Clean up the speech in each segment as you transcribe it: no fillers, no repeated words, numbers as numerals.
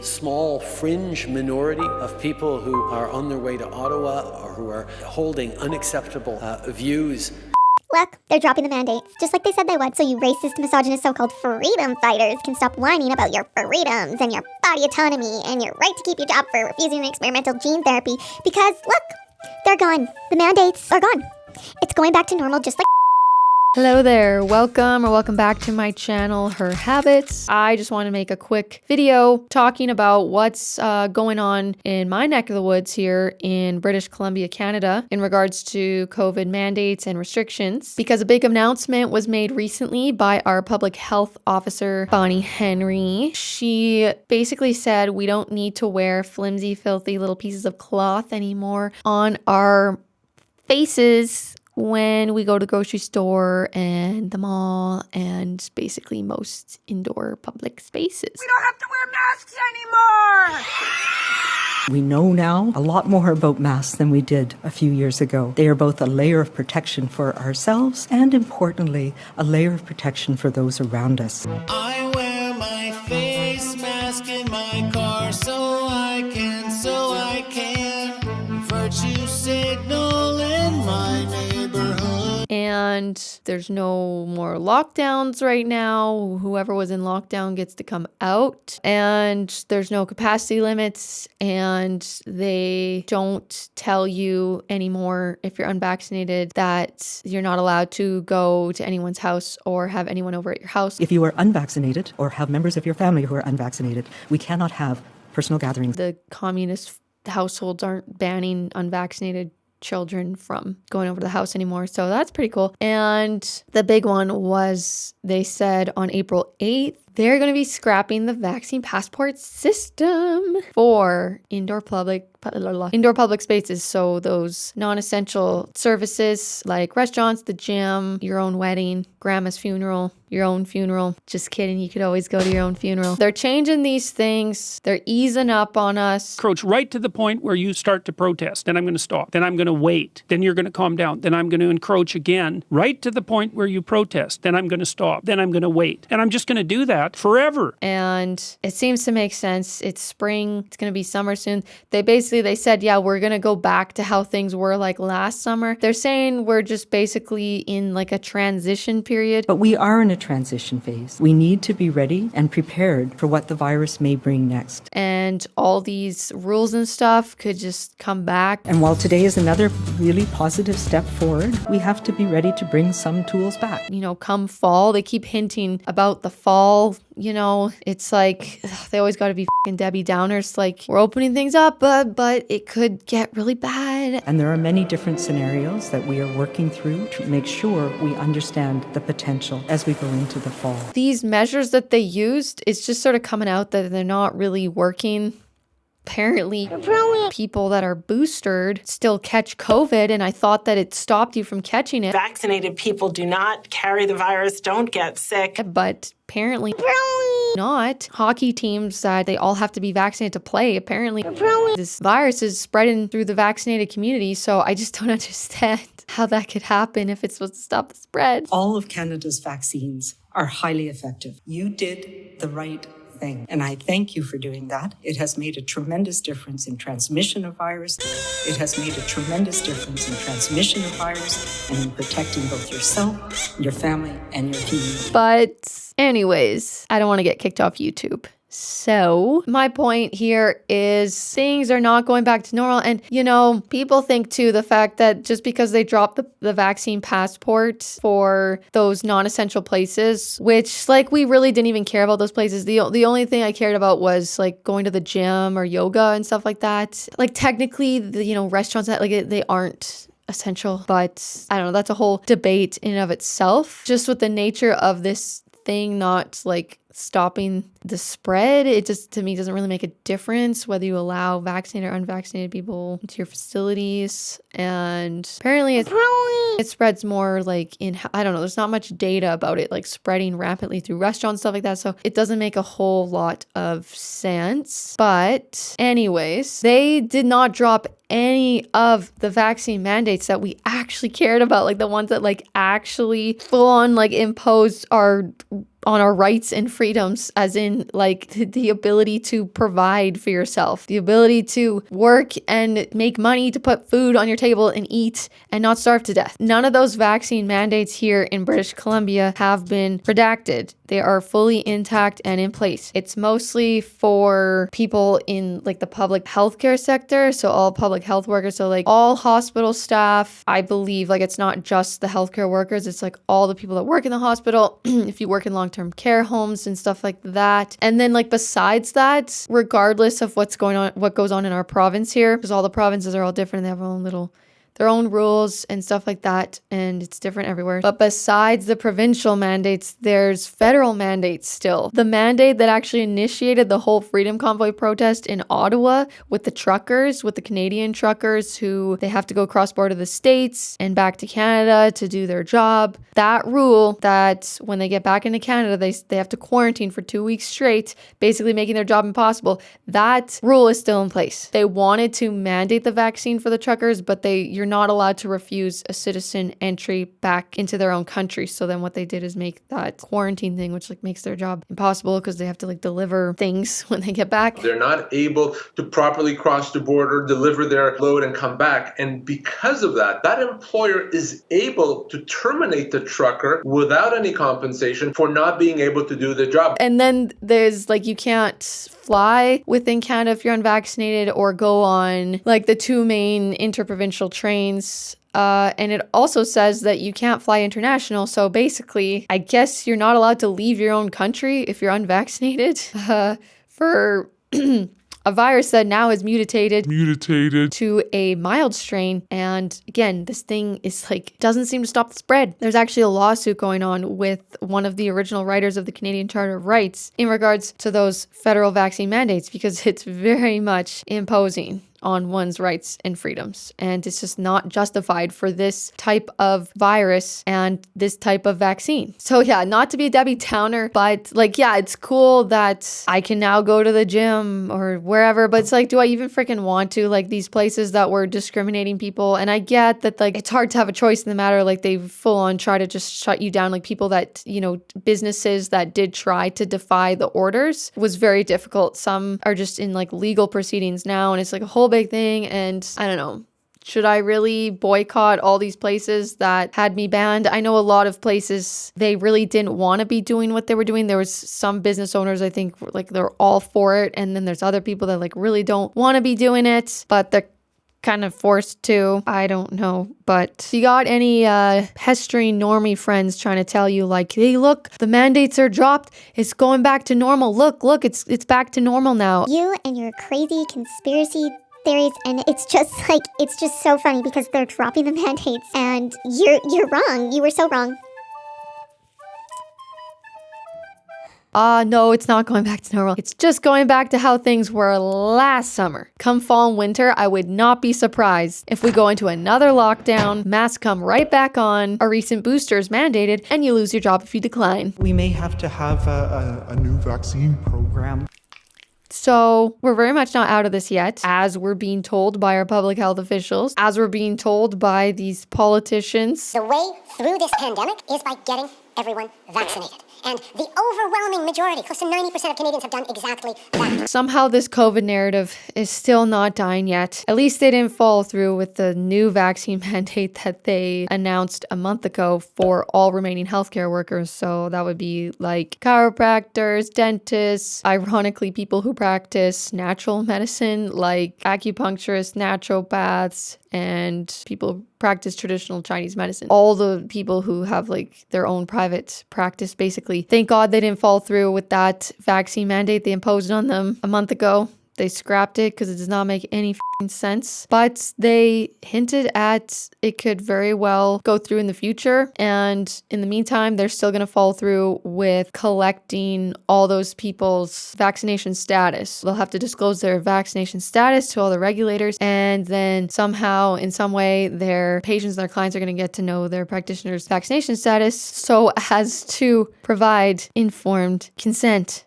small fringe minority of people who are on their way to Ottawa or who are holding unacceptable views. Look, they're dropping the mandates, just like they said they would, so you racist, misogynist, so-called freedom fighters can stop whining about your freedoms and your body autonomy and your right to keep your job for refusing experimental gene therapy, because, look, they're gone. The mandates are gone. It's going back to normal just like... Hello there, welcome back to my channel, Her Habits. I just want to make a quick video talking about what's going on in my neck of the woods here in British Columbia, Canada, in regards to COVID mandates and restrictions, because a big announcement was made recently by our public health officer, Bonnie Henry. She basically said we don't need to wear flimsy, filthy little pieces of cloth anymore on our faces when we go to the grocery store and the mall and basically most indoor public spaces. We don't have to wear masks anymore! We know now a lot more about masks than we did a few years ago. They are both a layer of protection for ourselves and, importantly, a layer of protection for those around us. I wear my face mask in my car so I can virtue signal in my neighborhood. And there's no more lockdowns right now. Whoever was in lockdown gets to come out. And there's no capacity limits. And they don't tell you anymore, if you're unvaccinated, that you're not allowed to go to anyone's house or have anyone over at your house. If you are unvaccinated or have members of your family who are unvaccinated, we cannot have personal gatherings. The communist households aren't banning unvaccinated children from going over to the house anymore. So that's pretty cool. And the big one was, they said on April 8th, they're going to be scrapping the vaccine passport system for indoor public spaces. So those non-essential services like restaurants, the gym, your own wedding, grandma's funeral, your own funeral. Just kidding. You could always go to your own funeral. They're changing these things. They're easing up on us. Encroach right to the point where you start to protest. Then I'm going to stop. Then I'm going to wait. Then you're going to calm down. Then I'm going to encroach again, right to the point where you protest. Then I'm going to stop. Then I'm going to wait. And I'm just going to do that forever. And it seems to make sense. It's spring. It's going to be summer soon. They said, yeah, we're going to go back to how things were like last summer. They're saying we're just basically in like a transition period. But we are in a transition phase. We need to be ready and prepared for what the virus may bring next. And all these rules and stuff could just come back. And while today is another really positive step forward, we have to be ready to bring some tools back. You know, come fall, they keep hinting about the fall. You know, it's like they always got to be fucking Debbie Downers. Like, we're opening things up, but it could get really bad. And there are many different scenarios that we are working through to make sure we understand the potential as we go into the fall. These measures that they used, it's just sort of coming out that they're not really working. Apparently, people that are boosted still catch COVID, and I thought that it stopped you from catching it. Vaccinated people do not carry the virus, don't get sick. But apparently not. Hockey teams, they all have to be vaccinated to play. Apparently, this virus is spreading through the vaccinated community, so I just don't understand how that could happen if it's supposed to stop the spread. All of Canada's vaccines are highly effective. You did the right thing, and I thank you for doing that. It has made a tremendous difference in transmission of virus. It has made a tremendous difference in transmission of virus and in protecting both yourself, your family, and your community. But anyways, I don't want to get kicked off YouTube. So my point here is things are not going back to normal. And, you know, people think too, the fact that just because they dropped the vaccine passport for those non-essential places, which like we really didn't even care about those places. The only thing I cared about was like going to the gym or yoga and stuff like that. Like technically, restaurants that they aren't essential, but I don't know. That's a whole debate in and of itself. Just with the nature of this thing not like stopping the spread, it just to me doesn't really make a difference whether you allow vaccinated or unvaccinated people into your facilities. And apparently it spreads more like in, I don't know, there's not much data about it like spreading rapidly through restaurants, stuff like that, so it doesn't make a whole lot of sense. But anyways, they did not drop any of the vaccine mandates that we actually cared about, like the ones that like actually full on like imposed our on our rights and freedoms, as in like the ability to provide for yourself, the ability to work and make money to put food on your table and eat and not starve to death. None of those vaccine mandates here in British Columbia have been redacted. They are fully intact and in place. It's mostly for people in like the public healthcare sector, so all public health workers, so like all hospital staff. I believe like it's not just the healthcare workers, it's like all the people that work in the hospital, if you work in long-term care homes and stuff like that. And then like besides that, regardless of what goes on in our province here, because all the provinces are all different, they have their own rules and stuff like that, and it's different everywhere. But besides the provincial mandates, there's federal mandates still. The mandate that actually initiated the whole Freedom Convoy protest in Ottawa with the truckers, with the Canadian truckers who they have to go cross border the States and back to Canada to do their job. That rule that when they get back into Canada, they have to quarantine for 2 weeks straight, basically making their job impossible. That rule is still in place. They wanted to mandate the vaccine for the truckers, but you're not allowed to refuse a citizen entry back into their own country. So then what they did is make that quarantine thing, which like makes their job impossible because they have to like deliver things when they get back. They're not able to properly cross the border, deliver their load and come back. And because of that, that employer is able to terminate the trucker without any compensation for not being able to do the job. And then there's like, you can't fly within Canada if you're unvaccinated or go on like the two main interprovincial trains. And it also says that you can't fly international. So basically, I guess you're not allowed to leave your own country if you're unvaccinated for a virus that now has mutated to a mild strain. And again, this thing is like, doesn't seem to stop the spread. There's actually a lawsuit going on with one of the original writers of the Canadian Charter of Rights in regards to those federal vaccine mandates, because it's very much imposing on one's rights and freedoms. And it's just not justified for this type of virus and this type of vaccine. So yeah, not to be a Debbie Downer, but like, yeah, it's cool that I can now go to the gym or wherever, but it's like, do I even freaking want to? Like these places that were discriminating people. And I get that like, it's hard to have a choice in the matter. Like they full on try to just shut you down. Like people that, you know, businesses that did try to defy the orders was very difficult. Some are just in like legal proceedings now. And it's like a whole big thing. And I don't know, should I really boycott all these places that had me banned? I know a lot of places, they really didn't want to be doing what they were doing. There was some business owners, I think, like they're all for it. And then there's other people that like really don't want to be doing it, but they're kind of forced to. I don't know. But if you got any pestering normie friends trying to tell you like, hey, look, the mandates are dropped. It's going back to normal. Look, it's back to normal now. You and your crazy conspiracy theories, and it's just so funny because they're dropping the mandates and you're wrong. You were so wrong. No, it's not going back to normal. It's just going back to how things were last summer. Come fall and winter, I would not be surprised if we go into another lockdown, masks come right back on, a recent booster is mandated, and you lose your job if you decline. We may have to have a new vaccine program. So we're very much not out of this yet, as we're being told by our public health officials, as we're being told by these politicians. The way through this pandemic is by getting everyone vaccinated. And the overwhelming majority, close to 90% of Canadians have done exactly that. Somehow this COVID narrative is still not dying yet. At least they didn't follow through with the new vaccine mandate that they announced a month ago for all remaining healthcare workers. So that would be like chiropractors, dentists, ironically people who practice natural medicine like acupuncturists, naturopaths, and people who practice traditional Chinese medicine. All the people who have like their own private practice, basically. Thank God they didn't follow through with that vaccine mandate they imposed on them a month ago. They scrapped it because it does not make any sense. But they hinted at it could very well go through in the future. And in the meantime, they're still going to follow through with collecting all those people's vaccination status. They'll have to disclose their vaccination status to all the regulators. And then somehow, in some way, their patients, their clients are going to get to know their practitioner's vaccination status so as to provide informed consent.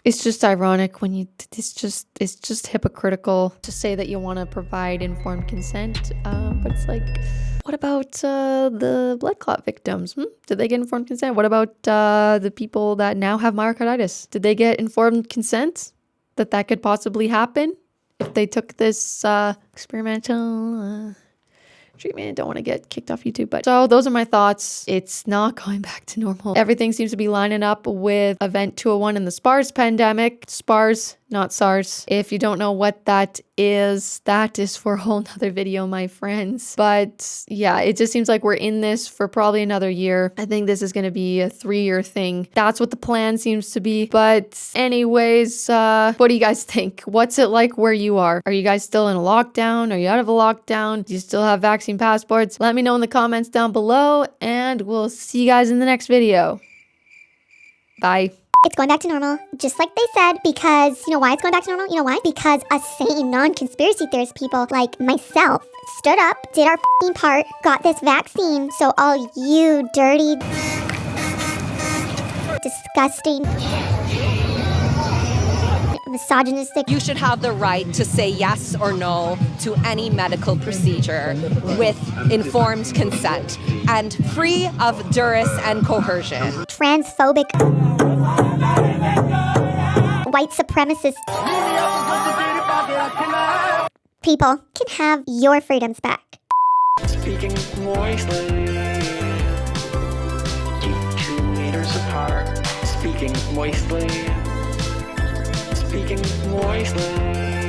It's just ironic when it's just hypocritical to say that you want to provide informed consent, but it's like, What about the blood clot victims? Did they get informed consent? What about the people that now have myocarditis? Did they get informed consent that could possibly happen if they took this experimental treatment? Don't want to get kicked off YouTube, but so those are my thoughts. It's not going back to normal. Everything seems to be lining up with Event 201 and the SPARS pandemic. SPARS, not SARS. If you don't know what that is for a whole nother video, my friends. But yeah, it just seems like we're in this for probably another year. I think this is going to be a 3-year thing. That's what the plan seems to be. But anyways, what do you guys think? What's it like where you are? Are you guys still in a lockdown? Are you out of a lockdown? Do you still have vaccine passports? Let me know in the comments down below, and we'll see you guys in the next video. Bye. It's going back to normal, just like they said, because, you know why it's going back to normal? You know why? Because us sane, non-conspiracy theorist people like myself stood up, did our f***ing part, got this vaccine, so all you dirty, disgusting, misogynistic... You should have the right to say yes or no to any medical procedure with informed consent and free of duress and coercion. Transphobic... white supremacist people can have your freedoms back. Speaking moistly, keep 2 meters apart. Speaking moistly, speaking moistly.